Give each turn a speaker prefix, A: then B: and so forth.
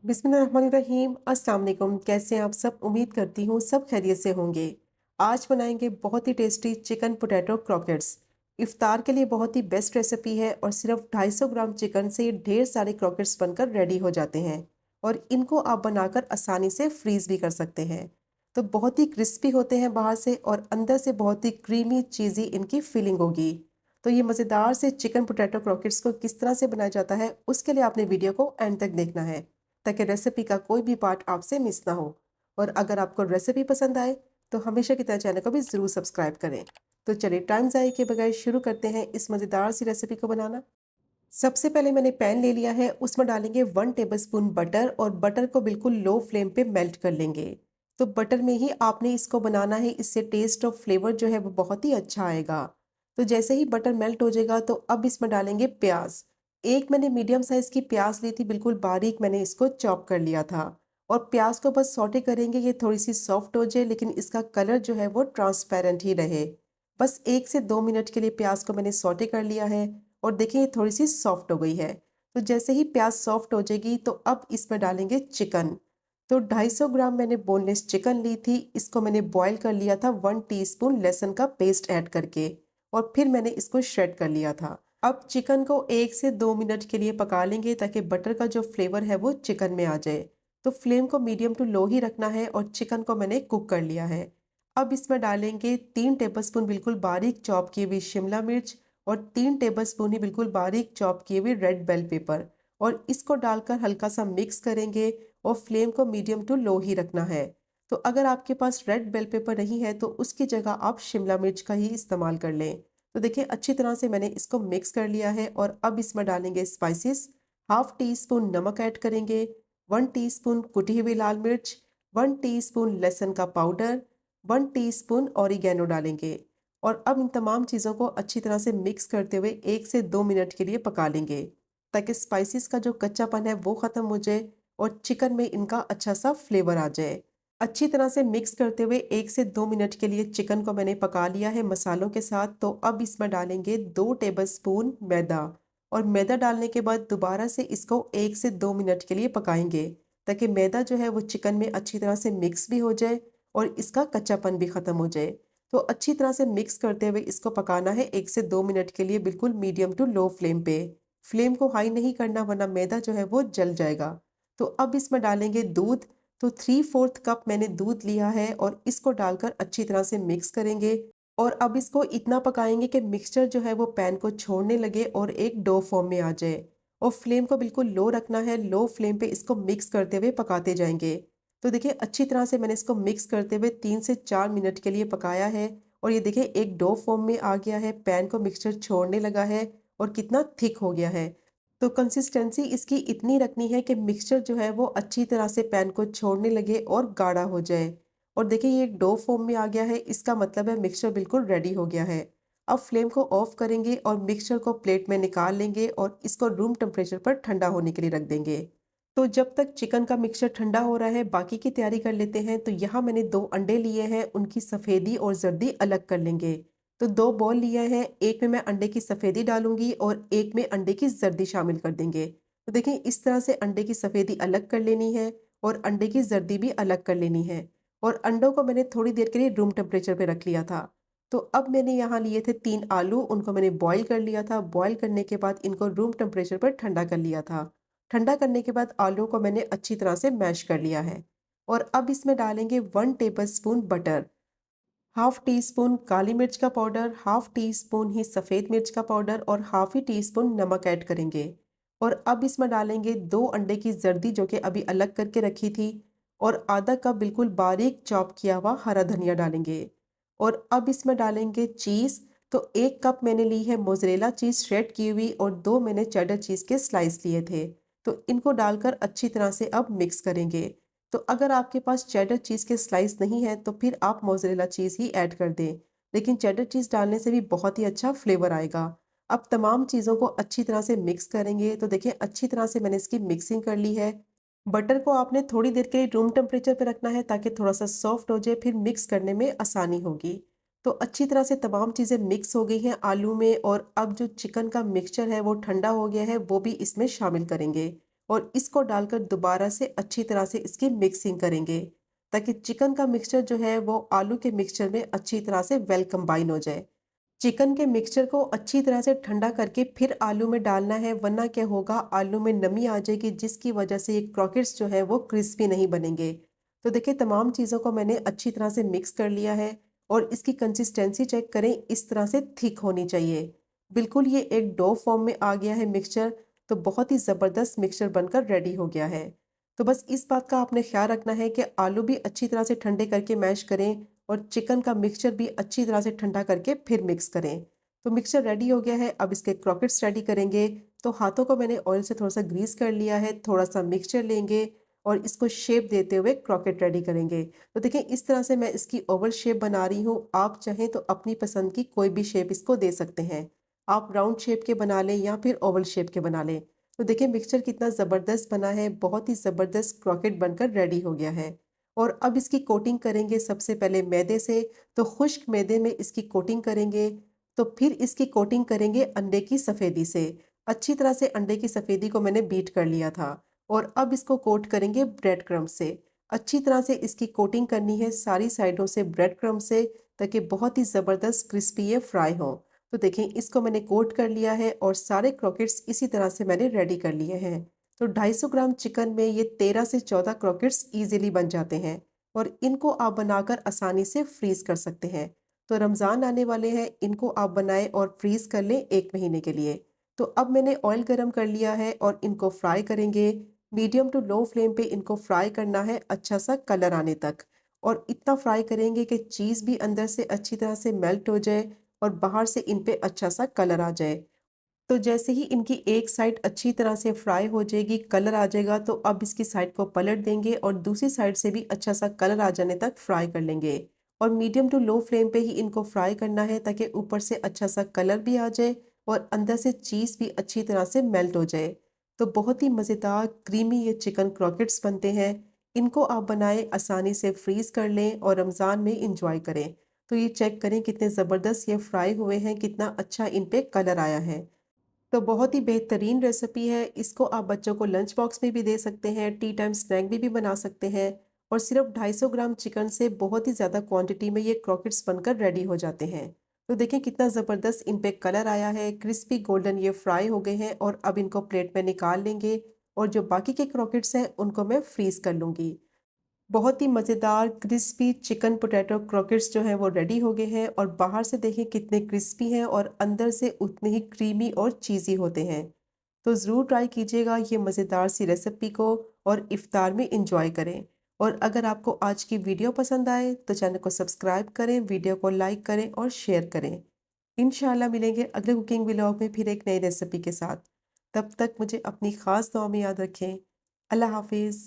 A: बिस्मिल्लाहिर्रहमानिर्रहीम। अस्सलाम वालेकुम। कैसे हैं आप सब? उम्मीद करती हूँ सब खैरियत से होंगे। आज बनाएंगे बहुत ही टेस्टी चिकन पोटैटो क्रॉकेट्स। इफ्तार के लिए बहुत ही बेस्ट रेसिपी है और सिर्फ 250 ग्राम चिकन से ये ढेर सारे क्रॉकेट्स बनकर रेडी हो जाते हैं। और इनको आप बनाकर आसानी से फ्रीज भी कर सकते हैं। तो बहुत ही क्रिस्पी होते हैं बाहर से और अंदर से बहुत ही क्रीमी चीज़ी इनकी फीलिंग होगी। तो ये मज़ेदार से चिकन पोटैटो क्रॉकेट्स को किस तरह से बनाया जाता है उसके लिए आपने वीडियो को एंड तक देखना है, ताकि रेसिपी का कोई भी पार्ट आपसे मिस ना हो। और अगर आपको रेसिपी पसंद आए तो हमेशा की तरह चैनल को भी ज़रूर सब्सक्राइब करें। तो चलिए टाइम ज़ाया के बगैर शुरू करते हैं इस मज़ेदार सी रेसिपी को बनाना। सबसे पहले मैंने पैन ले लिया है, उसमें डालेंगे 1 टेबलस्पून बटर और बटर को बिल्कुल लो फ्लेम पे मेल्ट कर लेंगे। तो बटर में ही आपने इसको बनाना है, इससे टेस्ट और फ्लेवर जो है वो बहुत ही अच्छा आएगा। तो जैसे ही बटर मेल्ट हो जाएगा तो अब इसमें डालेंगे प्याज। एक मैंने मीडियम साइज की प्याज ली थी, बिल्कुल बारीक मैंने इसको चॉप कर लिया था। और प्याज को बस सौटे करेंगे, ये थोड़ी सी सॉफ्ट हो जाए लेकिन इसका कलर जो है वो ट्रांसपेरेंट ही रहे। बस 1 से 2 मिनट के लिए प्याज को मैंने सौटे कर लिया है। और देखिए ये थोड़ी सी सॉफ्ट हो गई है। तो जैसे ही प्याज सॉफ्ट हो जाएगी तो अब इसमें डालेंगे चिकन। तो 250 ग्राम मैंने बोनलेस चिकन ली थी, इसको मैंने बॉईल कर लिया था 1 टीस्पून लहसुन का पेस्ट ऐड करके। और फिर मैंने इसको श्रेड कर लिया था। अब चिकन को 1 से 2 मिनट के लिए पका लेंगे ताकि बटर का जो फ्लेवर है वो चिकन में आ जाए। तो फ्लेम को मीडियम टू लो ही रखना है और चिकन को मैंने कुक कर लिया है। अब इसमें डालेंगे 3 टेबलस्पून बिल्कुल बारीक चॉप की हुई शिमला मिर्च और 3 टेबलस्पून ही बिल्कुल बारीक चॉप किए हुए रेड बेल पेपर। और इसको डालकर हल्का सा मिक्स करेंगे और फ्लेम को मीडियम टू लो ही रखना है। तो अगर आपके पास रेड बेल पेपर नहीं है तो उसकी जगह आप शिमला मिर्च का ही इस्तेमाल कर लें। तो देखिए अच्छी तरह से मैंने इसको मिक्स कर लिया है और अब इसमें डालेंगे स्पाइसेस। 1/2 टीस्पून नमक ऐड करेंगे, 1 टीस्पून कुटी हुई लाल मिर्च, 1 टीस्पून लहसुन का पाउडर, 1 टीस्पून ऑरिगेनो डालेंगे। और अब इन तमाम चीज़ों को अच्छी तरह से मिक्स करते हुए 1 से 2 मिनट के लिए पका लेंगे, ताकि स्पाइसेस का जो कच्चापन है वो ख़त्म हो जाए और चिकन में इनका अच्छा सा फ्लेवर आ जाए। अच्छी तरह से मिक्स करते हुए 1 से 2 मिनट के लिए चिकन को मैंने पका लिया है मसालों के साथ। तो अब इसमें डालेंगे 2 टेबलस्पून मैदा। और मैदा डालने के बाद दोबारा से इसको 1 से 2 मिनट के लिए पकाएंगे, ताकि मैदा जो है वो चिकन में अच्छी तरह से मिक्स भी हो जाए और इसका कच्चापन भी ख़त्म हो जाए। तो अच्छी तरह से मिक्स करते हुए इसको पकाना है 1 से 2 मिनट के लिए, बिल्कुल मीडियम टू लो फ्लेम पे। फ्लेम को हाई नहीं करना वरना मैदा जो है वो जल जाएगा। तो अब इसमें डालेंगे दूध। तो 3/4 कप मैंने दूध लिया है और इसको डालकर अच्छी तरह से मिक्स करेंगे। और अब इसको इतना पकाएंगे कि मिक्सचर जो है वो पैन को छोड़ने लगे और एक डो फॉर्म में आ जाए। और फ्लेम को बिल्कुल लो रखना है, लो फ्लेम पे इसको मिक्स करते हुए पकाते जाएंगे। तो देखिए अच्छी तरह से मैंने इसको मिक्स करते हुए 3 से 4 मिनट के लिए पकाया है। और ये देखिए एक डो फॉर्म में आ गया है, पैन को मिक्सचर छोड़ने लगा है और कितना थिक हो गया है। तो कंसिस्टेंसी इसकी इतनी रखनी है कि मिक्सचर जो है वो अच्छी तरह से पैन को छोड़ने लगे और गाढ़ा हो जाए। और देखिए ये एक डो फॉर्म में आ गया है, इसका मतलब है मिक्सचर बिल्कुल रेडी हो गया है। अब फ्लेम को ऑफ करेंगे और मिक्सचर को प्लेट में निकाल लेंगे और इसको रूम टेम्परेचर पर ठंडा होने के लिए रख देंगे। तो जब तक चिकन का मिक्सचर ठंडा हो रहा है बाकी की तैयारी कर लेते हैं। तो यहाँ मैंने 2 अंडे लिए हैं, उनकी सफ़ेदी और जर्दी अलग कर लेंगे। तो 2 बॉल लिए हैं, एक में मैं अंडे की सफ़ेदी डालूंगी और एक में अंडे की जर्दी शामिल कर देंगे। तो देखिए इस तरह से अंडे की सफ़ेदी अलग कर लेनी है और अंडे की जर्दी भी अलग कर लेनी है। और अंडों को मैंने थोड़ी देर के लिए रूम टेम्परेचर पे रख लिया था। तो अब मैंने यहाँ लिए थे 3 आलू, उनको मैंने बॉईल कर लिया था। बॉईल करने के बाद इनको रूम टेम्परेचर पर ठंडा कर लिया था। ठंडा करने के बाद आलू को मैंने अच्छी तरह से मैश कर लिया है। और अब इसमें डालेंगे 1 टेबलस्पून बटर, 1/2 टीस्पून काली मिर्च का पाउडर, 1/2 टीस्पून ही सफ़ेद मिर्च का पाउडर और हाफ ही टीस्पून नमक ऐड करेंगे। और अब इसमें डालेंगे 2 अंडे की जर्दी जो कि अभी अलग करके रखी थी। और आधा कप बिल्कुल बारीक चॉप किया हुआ हरा धनिया डालेंगे। और अब इसमें डालेंगे चीज़। तो 1 कप मैंने ली है मोज़रेला चीज़ श्रेड की हुई और 2 मैंने चेडर चीज़ के स्लाइस लिए थे। तो इनको डालकर अच्छी तरह से अब मिक्स करेंगे। तो अगर आपके पास चेडर चीज़ के स्लाइस नहीं है तो फिर आप मोज़रेला चीज़ ही ऐड कर दें, लेकिन चेडर चीज़ डालने से भी बहुत ही अच्छा फ्लेवर आएगा। अब तमाम चीज़ों को अच्छी तरह से मिक्स करेंगे। तो देखिए अच्छी तरह से मैंने इसकी मिक्सिंग कर ली है। बटर को आपने थोड़ी देर के लिए रूम टेम्परेचर पे रखना है ताकि थोड़ा सा सॉफ्ट हो जाए, फिर मिक्स करने में आसानी होगी। तो अच्छी तरह से तमाम चीज़ें मिक्स हो गई हैं आलू में। और अब जो चिकन का मिक्सचर है वो ठंडा हो गया है, वो भी इसमें शामिल करेंगे। और इसको डालकर दोबारा से अच्छी तरह से इसकी मिक्सिंग करेंगे ताकि चिकन का मिक्सचर जो है वो आलू के मिक्सचर में अच्छी तरह से वेल कंबाइन हो जाए। चिकन के मिक्सचर को अच्छी तरह से ठंडा करके फिर आलू में डालना है, वरना क्या होगा, आलू में नमी आ जाएगी जिसकी वजह से ये क्रॉकेट्स जो है वो क्रिस्पी नहीं बनेंगे। तो देखिए तमाम चीज़ों को मैंने अच्छी तरह से मिक्स कर लिया है और इसकी कंसिस्टेंसी चेक करें, इस तरह से थिक होनी चाहिए। बिल्कुल ये एक डो फॉर्म में आ गया है मिक्सचर, तो बहुत ही ज़बरदस्त मिक्सचर बनकर रेडी हो गया है। तो बस इस बात का आपने ख्याल रखना है कि आलू भी अच्छी तरह से ठंडे करके मैश करें और चिकन का मिक्सचर भी अच्छी तरह से ठंडा करके फिर मिक्स करें। तो मिक्सचर रेडी हो गया है, अब इसके क्रॉकेट्स रेडी करेंगे। तो हाथों को मैंने ऑयल से थोड़ा सा ग्रीस कर लिया है, थोड़ा सा मिक्सचर लेंगे और इसको शेप देते हुए क्रॉकेट रेडी करेंगे। तो देखिए इस तरह से मैं इसकी ओवल शेप बना रही हूँ, आप चाहें तो अपनी पसंद की कोई भी शेप इसको दे सकते हैं। आप राउंड शेप के बना लें या फिर ओवल शेप के बना लें। तो देखिए मिक्सचर कितना ज़बरदस्त बना है, बहुत ही ज़बरदस्त क्रॉकेट बनकर रेडी हो गया है। और अब इसकी कोटिंग करेंगे सबसे पहले मैदे से, तो खुश्क मैदे में इसकी कोटिंग करेंगे। तो फिर इसकी कोटिंग करेंगे अंडे की सफ़ेदी से। अच्छी तरह से अंडे की सफ़ेदी को मैंने बीट कर लिया था और अब इसको कोट करेंगे ब्रेड क्रम्ब से। अच्छी तरह से इसकी कोटिंग करनी है सारी साइडों से ब्रेड क्रम्ब से, ताकि बहुत ही ज़बरदस्त क्रिस्पी ये फ्राई हो। तो देखें इसको मैंने कोट कर लिया है और सारे क्रॉकेट्स इसी तरह से मैंने रेडी कर लिए हैं। तो 250 ग्राम चिकन में ये 13 से 14 क्रॉकेट्स ईजिली बन जाते हैं और इनको आप बनाकर आसानी से फ्रीज़ कर सकते हैं। तो रमज़ान आने वाले हैं, इनको आप बनाएं और फ्रीज़ कर लें 1 महीने के लिए। तो अब मैंने ऑयल गरम कर लिया है और इनको फ्राई करेंगे। मीडियम टू लो फ्लेम पे इनको फ्राई करना है अच्छा सा कलर आने तक, और इतना फ्राई करेंगे कि चीज़ भी अंदर से अच्छी तरह से मेल्ट हो जाए और बाहर से इन पे अच्छा सा कलर आ जाए। तो जैसे ही इनकी एक साइड अच्छी तरह से फ्राई हो जाएगी, कलर आ जाएगा, तो अब इसकी साइड को पलट देंगे और दूसरी साइड से भी अच्छा सा कलर आ जाने तक फ्राई कर लेंगे। और मीडियम टू लो फ्लेम पे ही इनको फ्राई करना है ताकि ऊपर से अच्छा सा कलर भी आ जाए और अंदर से चीज़ भी अच्छी तरह से मेल्ट हो जाए। तो बहुत ही मज़ेदार क्रीमी ये चिकन क्रॉकेट्स बनते हैं। इनको आप बनाएं, आसानी से फ्रीज़ कर लें और रमज़ान में इंजॉय करें। तो ये चेक करें कितने ज़बरदस्त ये फ्राई हुए हैं, कितना अच्छा इन पे कलर आया है। तो बहुत ही बेहतरीन रेसिपी है। इसको आप बच्चों को लंच बॉक्स में भी दे सकते हैं, टी टाइम स्नैक में भी बना सकते हैं और सिर्फ 250 ग्राम चिकन से बहुत ही ज़्यादा क्वांटिटी में ये क्रॉकेट्स बनकर रेडी हो जाते हैं। तो देखिए कितना ज़बरदस्त इन पे कलर आया है, क्रिस्पी गोल्डन ये फ्राई हो गए हैं और अब इनको प्लेट में निकाल लेंगे और जो बाकी के क्रॉकेट्स हैं उनको मैं फ्रीज़ कर लूँगी। बहुत ही मज़ेदार क्रिस्पी चिकन पोटैटो क्रॉकेट्स जो हैं वो रेडी हो गए हैं और बाहर से देखिए कितने क्रिस्पी हैं और अंदर से उतने ही क्रीमी और चीज़ी होते हैं। तो ज़रूर ट्राई कीजिएगा ये मज़ेदार सी रेसिपी को और इफ्तार में इंजॉय करें। और अगर आपको आज की वीडियो पसंद आए तो चैनल को सब्सक्राइब करें, वीडियो को लाइक करें और शेयर करें। इंशाल्लाह मिलेंगे अगले कुकिंग व्लॉग में फिर एक नई रेसिपी के साथ। तब तक मुझे अपनी ख़ास दुआ में याद रखें। अल्लाह हाफिज़।